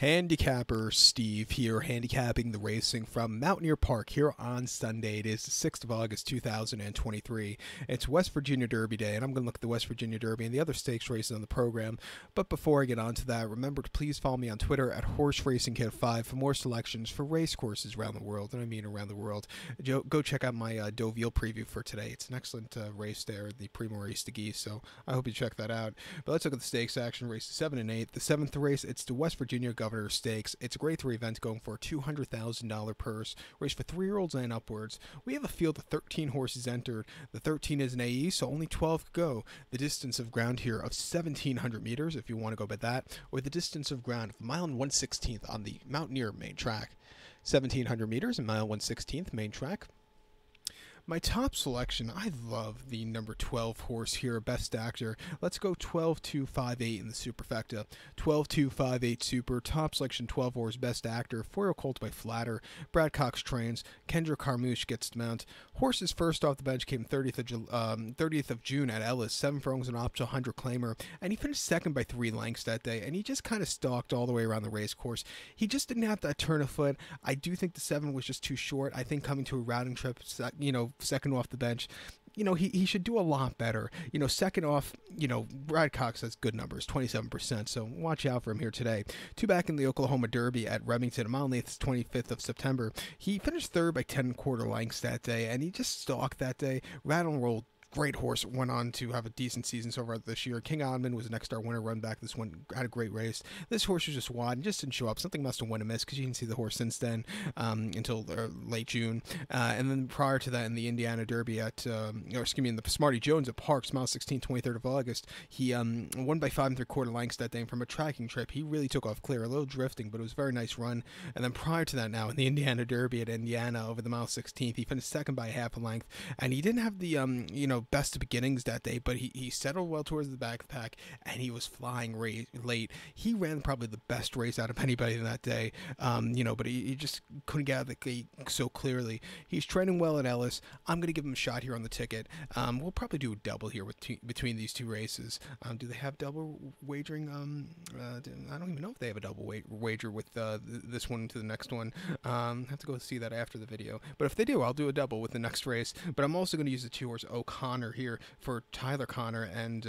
Handicapper Steve here, handicapping the racing from Mountaineer Park here on Sunday. It is the 6th of August, 2023. It's West Virginia Derby Day, and I'm going to look at the West Virginia Derby and the other stakes races on the program. But before I get on to that, remember to please follow me on Twitter at HorseRacingKid5 for more selections for race courses around the world, and I mean around the world. Go check out my Deauville preview for today. It's an excellent race there, the Primo Race de Geese, so I hope you check that out. But let's look at the stakes action, races 7 and 8. The 7th race, it's the West Virginia Governor Stakes. It's a grade 3 event going for a $200,000 purse, race for 3-year-olds and upwards. We have a field of 13 horses entered. The 13 is an AE, so only 12 could go. The distance of ground here of 1,700 meters, if you want to go by that, or the distance of ground of a mile and 1/16th on the Mountaineer main track. 1,700 meters and mile 1/16th main track. My top selection, I love the number 12 horse here, Best Actor. Let's go 12-2-5-8 in the superfecta. 12-2-5-8 super, top selection 12 horse, Best Actor. 4-year-old colt by Flatter. Brad Cox trains. Kendra Carmouche gets to mount. Horses first off the bench came 30th of June at Ellis. 7 furlongs and option 100 claimer. And he finished second by 3 lengths that day. And he just kind of stalked all the way around the race course. He just didn't have that turn of foot. I do think the 7 was just too short. I think coming to a routing trip, second off the bench, he should do a lot better. Second off, Brad Cox has good numbers, 27%, so watch out for him here today. 2 back in the Oklahoma Derby at Remington, a mile and 8th, 25th of September. He finished third by 10 1/4 lengths that day, and he just stalked that day. Rattle and rolled. Great horse, went on to have a decent season so far this year. King Almond was the next star winner, run back. This one had a great race. This horse was just wide and just didn't show up. Something must have went amiss because you didn't see the horse since then until late June. And then prior to that in the Indiana Derby in the Smarty Jones at Parks, mile 16, 23rd of August, he won by 5 3/4 lengths that day. And from a tracking trip, he really took off clear, a little drifting, but it was a very nice run. And then prior to that now in the Indiana Derby at Indiana over the mile 16th, he finished second by half a length. And he didn't have the, best of beginnings that day, but he settled well towards the back of the pack, and he was flying late. He ran probably the best race out of anybody that day, but he just couldn't get out of the gate so clearly. He's training well at Ellis. I'm going to give him a shot here on the ticket. We'll probably do a double here between these two races. Do they have double wagering? I don't even know if they have a double wager with this one to the next one. Have to go see that after the video. But if they do, I'll do a double with the next race. But I'm also going to use the 2-horse O'Connor here for Tyler Connor and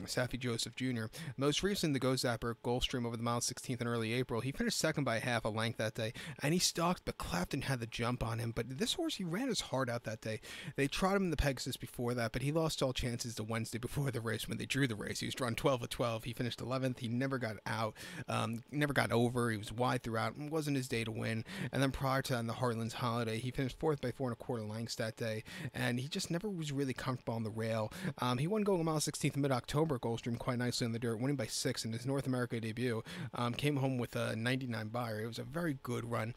Safi Joseph Jr. Most recently, the Go Zapper Gulfstream over the mile 16th in early April. He finished second by half a length that day, and he stalked, but Clapton had the jump on him. But this horse, he ran his heart out that day. They trot him in the Pegasus before that, but he lost all chances the Wednesday before the race when they drew the race. He was drawn 12 of 12. He finished 11th. He never got out, never got over. He was wide throughout. It wasn't his day to win. And then prior to that, on the Heartlands Holiday, he finished 4th by 4 1/4 lengths that day, and he just never was really comfortable on the rail. He won going a mile 16th mid-October at Gulfstream quite nicely on the dirt, winning by 6 in his North America debut. Came home with a 99 buyer. It was a very good run.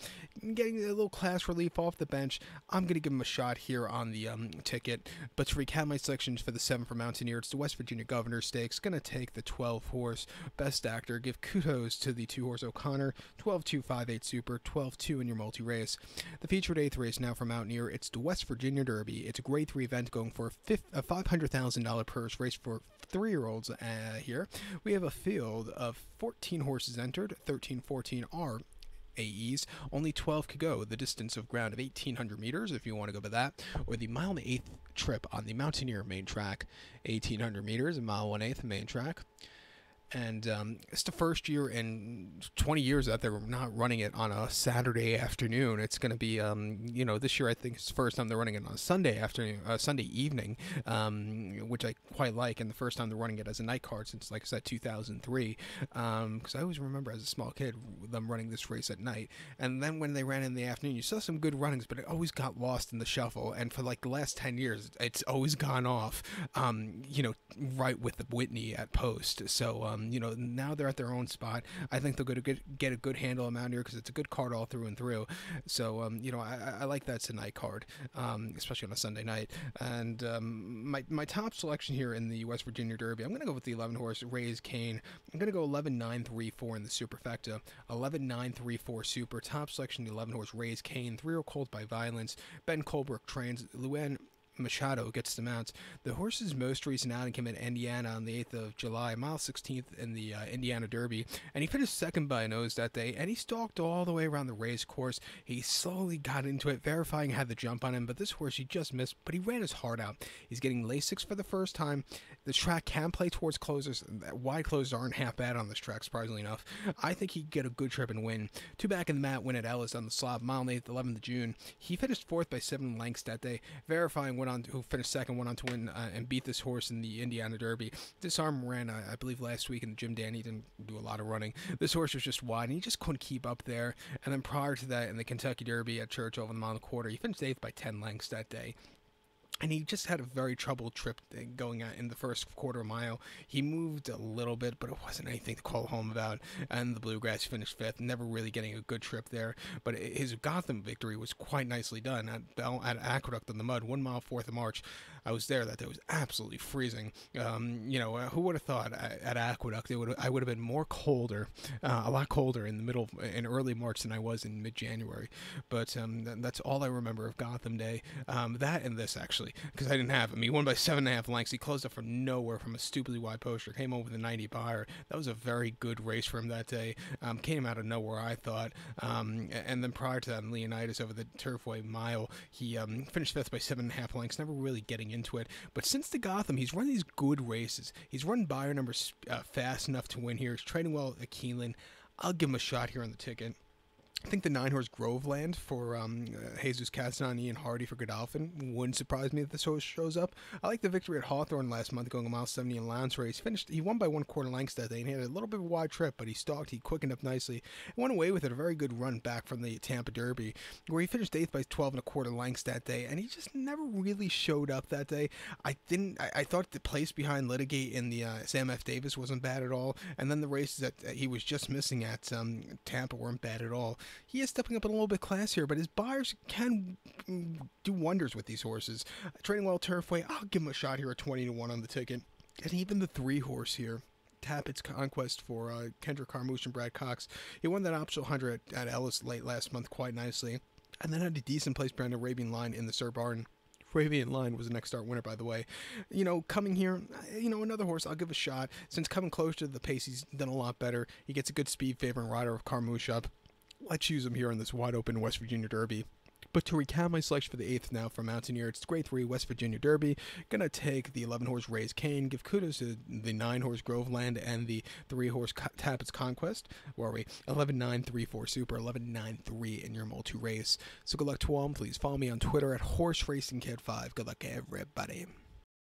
Getting a little class relief off the bench. I'm going to give him a shot here on the ticket. But to recap my selections for the 7 for Mountaineer, it's the West Virginia Governor Stakes. Going to take the 12 horse Best Actor. Give kudos to the 2 horse O'Connor. 12-2-5-8 super. 12-2 in your multi-race. The featured 8th race now for Mountaineer. It's the West Virginia Derby. It's a grade 3 event going for a $500,000 purse race for 3-year-olds here. We have a field of 14 horses entered. 13-14 are AEs. Only 12 could go. The distance of ground of 1,800 meters, if you want to go by that, or the mile and 1/8 trip on the Mountaineer main track. 1,800 meters, a mile 1/8 main track. And it's the first year in 20 years that they're not running it on a Saturday afternoon. It's going to be, this year I think it's the first time they're running it on a Sunday afternoon, Sunday evening, which I quite like. And the first time they're running it as a night card since, like I said, 2003. Because I always remember as a small kid them running this race at night. And then when they ran in the afternoon, you saw some good runnings, but it always got lost in the shuffle. And for like the last 10 years, it's always gone off, right with the Whitney at post. So, now they're at their own spot. I think they'll get a good handle on Mountaineer because it's a good card all through and through. So, I like that tonight card, especially on a Sunday night. And my top selection here in the West Virginia Derby, I'm going to go with the 11 horse Raise Cane. I'm going to go 11-9-3-4 in the superfecta. 11-9-3-4 super. Top selection, the 11 horse Raise Cane. 3-year-old colt by Violence. Ben Colbrook trains. Luann Machado gets the mount. The horse's most recent outing came in Indiana on the 8th of July, mile 16th in the Indiana Derby, and he finished second by a nose that day, and he stalked all the way around the race course. He slowly got into it, verifying had the jump on him, but this horse he just missed, but he ran his heart out. He's getting Lasix for the first time. The track can play towards closers. Wide closers aren't half bad on this track, surprisingly enough. I think he'd get a good trip and win. Two back in the mat win at Ellis on the slot, mile 8th, 11th of June. He finished fourth by 7 lengths that day. Verifying who finished second, went on to win and beat this horse in the Indiana Derby. This arm ran, I believe, last week in the Jim Danny. Didn't do a lot of running. This horse was just wide, and he just couldn't keep up there. And then prior to that, in the Kentucky Derby at Churchill over the mile and a quarter, he finished 8th by 10 lengths that day. And he just had a very troubled trip going in the first quarter mile. He moved a little bit, but it wasn't anything to call home about. And the Bluegrass finished 5th, never really getting a good trip there. But his Gotham victory was quite nicely done at Aqueduct on the mud, 1 mile 4th of March. I was there that day. It was absolutely freezing. Who would have thought at Aqueduct I would have been more colder, a lot colder in early March than I was in mid-January. But that's all I remember of Gotham Day. That and this, actually, because I didn't have him. He won by 7.5 lengths. He closed up from nowhere from a stupidly wide poster. Came home with a 90 buyer. That was a very good race for him that day. Came out of nowhere, I thought. And then prior to that, in Leonidas over the Turfway mile, he finished 5th by 7.5 lengths. Never really getting into it. But since the Gotham, he's run these good races. He's run buyer numbers fast enough to win here. He's trading well at Keeneland. I'll give him a shot here on the ticket. I think the 9-horse Groveland for Jesus Castagnani and Hardy for Godolphin wouldn't surprise me if this horse shows up. I like the victory at Hawthorne last month, going a mile 70 in Lowndes race. He won by 1/4 lengths that day, and he had a little bit of a wide trip, but he stalked. He quickened up nicely and went away with it. A very good run back from the Tampa Derby, where he finished 8th by 12.25 lengths that day, and he just never really showed up that day. I thought the place behind Litigate in the Sam F. Davis wasn't bad at all, and then the races that he was just missing at Tampa weren't bad at all. He is stepping up a little bit classier, but his buyers can do wonders with these horses. Trading well Turfway, I'll give him a shot here at 20-1 on the ticket. And even the 3-horse here, Tappett's Conquest for Kendrick Carmouche and Brad Cox. He won that optional 100 at Ellis late last month quite nicely, and then had a decent place behind Arabian Line in the Sir Barton. Arabian Line was the next start winner, by the way. Coming here, another horse I'll give a shot. Since coming closer to the pace, he's done a lot better. He gets a good speed favoring rider of Carmouche up. Let's use him here in this wide-open West Virginia Derby. But to recap my selection for the 8th now for Mountaineer, it's the Grade 3 West Virginia Derby. Gonna take the 11-horse Raised Cane, give kudos to the 9-horse Groveland and the 3-horse Tappett's Conquest. Where are we? 11-9-3-4 Super, 11-9-3 in your multi-race. So good luck to all. Please follow me on Twitter at HorseRacingKid5. Good luck, everybody.